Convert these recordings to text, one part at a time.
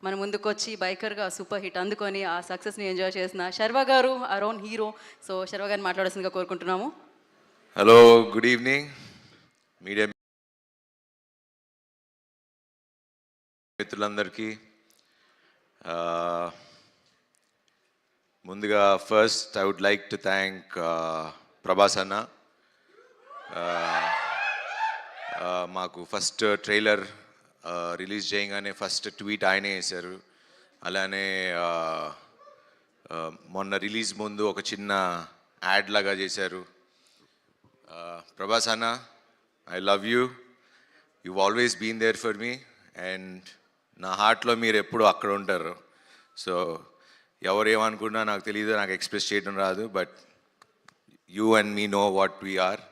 మన ముందుకొచ్చి బైకర్గా super hit అందుకొని ఆ సక్సెస్ని ఎంజాయ్ చేసిన Sharwa garu our own hero. So Sharwa గారిని మాట్లాడాల్సిందిగా కోరుకుంటున్నాము. హలో, గుడ్ ఈవినింగ్ మీడియా మిత్రులందరికీ. ముందుగా first I would like to thank Prabhas అన్న. మాకు ఫస్ట్ ట్రైలర్ రిలీజ్ చేయగానే ఫస్ట్ ట్వీట్ ఆయనే వేశారు. అలానే మొన్న రిలీజ్ ముందు ఒక చిన్న యాడ్ లాగా చేశారు. ప్రభాస్ అన్న, I love you. You always been there for me and నా హార్ట్లో మీరు ఎప్పుడు అక్కడ ఉంటారు. సో ఎవరు ఏమనుకున్నా నాకు తెలియదు, నాకు ఎక్స్ప్రెస్ చేయడం రాదు, but you and me know what we are.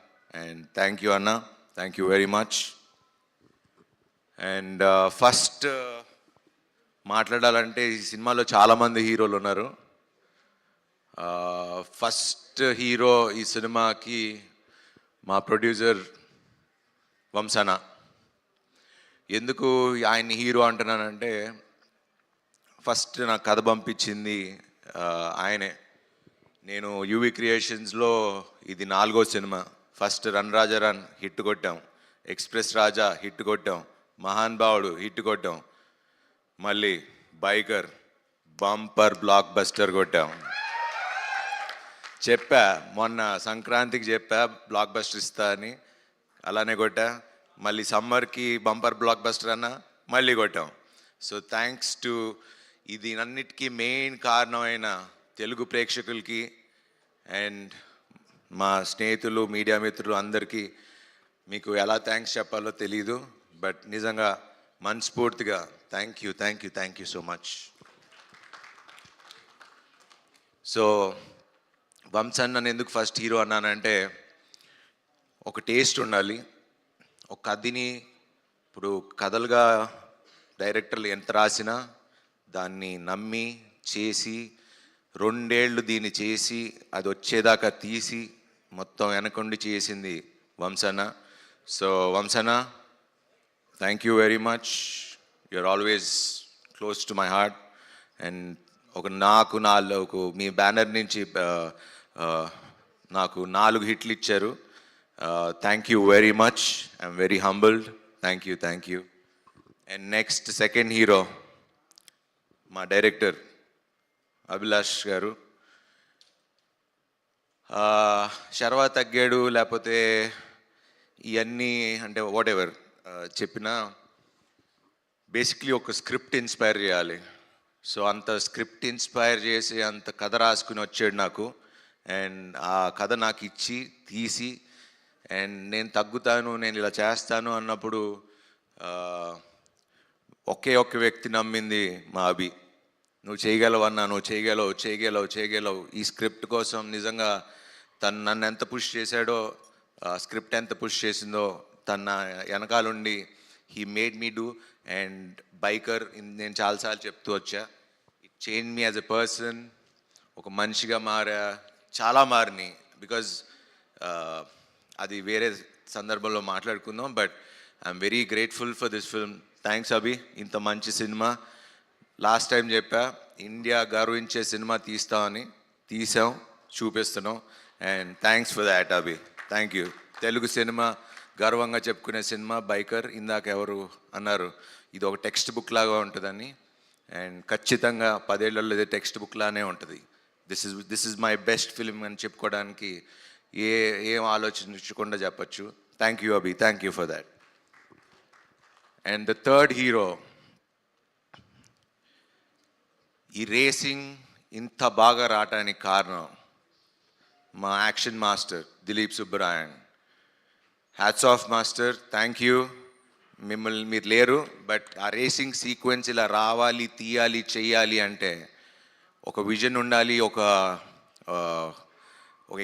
And thank you అన్న, thank you very much. And first మాట్లాడాలంటే ఈ సినిమాలో చాలామంది హీరోలు ఉన్నారు. ఫస్ట్ హీరో ఈ సినిమాకి మా ప్రొడ్యూసర్ వంశన. ఎందుకు ఆయన్ని హీరో అంటున్నానంటే, ఫస్ట్ నాకు కథ పంపించింది ఆయనే. నేను యూవి క్రియేషన్స్లో ఇది 4వ సినిమా. ఫస్ట్ రన్ రాజా రన్ హిట్ కొట్టాం, ఎక్స్ప్రెస్ రాజా హిట్ కొట్టాం, మహాన్ భావుడు హిట్ కొట్టాం, మళ్ళీ బైకర్ బంపర్ బ్లాక్ బస్టర్ కొట్టాం. చెప్పా మొన్న సంక్రాంతికి చెప్పా బ్లాక్ బస్టర్ ఇస్తా అని, అలానే కొట్టా. మళ్ళీ సమ్మర్కి బంపర్ బ్లాక్ బస్టర్ అన్న మళ్ళీ కొట్టాం. సో థ్యాంక్స్ టు ఇది అన్నిటికీ మెయిన్ కారణమైన తెలుగు ప్రేక్షకులకి అండ్ మా స్నేహితులు మీడియా మిత్రులు అందరికీ మీకు ఎలా థ్యాంక్స్ చెప్పాలో తెలీదు, బట్ నిజంగా మనస్ఫూర్తిగా thank you, thank you, thank you so much. So Vamshan నన్ను ఎందుకు ఫస్ట్ హీరో అన్నానంటే, ఒక టేస్ట్ ఉండాలి. ఒక కథని ఇప్పుడు కథలుగా డైరెక్టర్లు ఎంత రాసినా దాన్ని నమ్మి చేసి 2 ఏళ్ళు దీన్ని చేసి అది వచ్చేదాకా తీసి మొత్తం వెనకొండి చేసింది వంశన. సో వంశన, thank you very much. You're always close to my heart. And నాకు మీ బ్యానర్ నుంచి నాకు 4 హిట్లు ఇచ్చారు. Thank you very much. I'm very humbled. Thank you, thank you. And next second hero మా డైరెక్టర్ అభిలాష్ గారు. శర్వ తగ్గాడు లేకపోతే ఇవన్నీ అంటే వాట్ ఎవర్ చెప్పినా బేసిక్లీ ఒక స్క్రిప్ట్ ఇన్స్పైర్ చేయాలి. సో అంత స్క్రిప్ట్ ఇన్స్పైర్ చేసి అంత కథ రాసుకుని వచ్చాడు నాకు. అండ్ ఆ కథ నాకు ఇచ్చి తీసి అండ్ నేను తగ్గుతాను, నేను ఇలా చేస్తాను అన్నప్పుడు ఒకే ఒక్క వ్యక్తి నమ్మింది మా అభి. నువ్వు చేయగలవు అన్నా, నువ్వు చేయగలవు. ఈ స్క్రిప్ట్ కోసం నిజంగా తను నన్ను ఎంత పుష్ చేశాడో, స్క్రిప్ట్ ఎంత పుష్ చేసిందో తన వెనకాలండి he made me do. And బైకర్ నేను చాలాసార్లు చెప్తూ వచ్చా, it change me as a person. ఒక మనిషిగా చాలా మారిని. బికాజ్ అది వేరే సందర్భంలో మాట్లాడుకుందాం, but I'm very grateful for this film. Thanks Abhi, ఇంత మంచి సినిమా. లాస్ట్ టైం చెప్పా ఇండియా గర్వించే సినిమా తీస్తామని, తీసాం, చూపిస్తున్నాం. And thanks for that Abhi, thank you. Telugu సినిమా గర్వంగా చెప్పుకునే సినిమా బైకర్. ఇందాక ఎవరు అన్నారు ఇది ఒక టెక్స్ట్ బుక్ లాగా ఉంటుందని, అండ్ ఖచ్చితంగా 10 ఏళ్లలో ఇది టెక్స్ట్ బుక్ లానే ఉంటుంది. This is my best film అని చెప్పుకోవడానికి ఏం ఆలోచించకుండా చెప్పచ్చు. Thank you Abhi, thank you for that. And the third hero, ఈ రేసింగ్ ఇంత బాగా రావటానికి కారణం మా action master Dilip Subbarayan. Hats off master, thank you. మీరు లేరు, బట్ ఆ రేసింగ్ సీక్వెన్స్ ఇలా రావాలి, తీయాలి, చెయ్యాలి అంటే ఒక విజన్ ఉండాలి, ఒక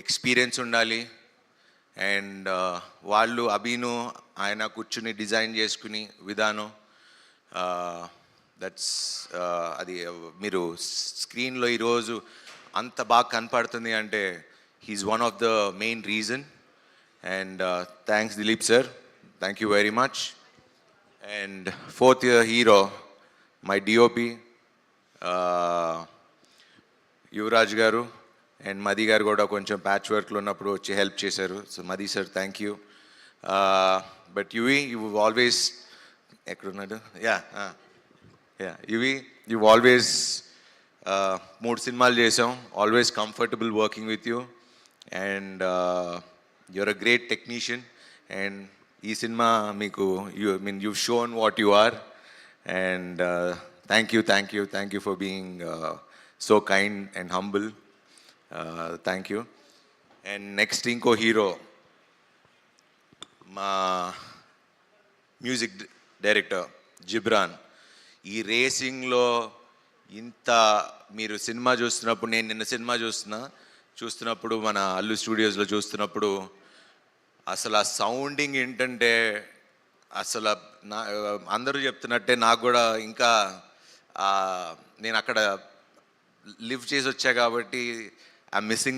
ఎక్స్పీరియన్స్ ఉండాలి. అండ్ వాళ్ళు అభిను ఆయన కూర్చుని డిజైన్ చేసుకుని విధానం దట్స్ అది మీరు స్క్రీన్లో ఈరోజు అంత బాగా కనపడుతుంది అంటే he's one of the main reason. And thanks Dileep sir, thank you very much. And fourth hero my DOP Yuvaraj garu and మది గారు కూడా కొంచెం ప్యాచ్ వర్క్లో ఉన్నప్పుడు వచ్చి హెల్ప్ చేశారు. So Madhi sir thank you. But you always ఎక్కడున్నాడు యా యూ ఆల్వేస్ 3 సినిమాలు చేసాం, always comfortable working with you and you're a great technician and ఈ సినిమా మీకు you shown what you are and thank you for being so kind and humble. Thank you. And next ఇంకో hero మా music director Ghibran. ఈ రేసింగ్లో ఇంత మీరు cinema చూస్తున్నప్పుడు, నేను నిన్న సినిమా చూస్తున్నప్పుడు మన అల్లు స్టూడియోస్లో చూస్తున్నప్పుడు అసలు ఆ సౌండింగ్ ఏంటంటే అసలు నా అందరూ చెప్తున్నట్టే నాకు కూడా ఇంకా నేను అక్కడ లివ్ చేసి వచ్చా కాబట్టి ఐ మిస్సింగ్ ద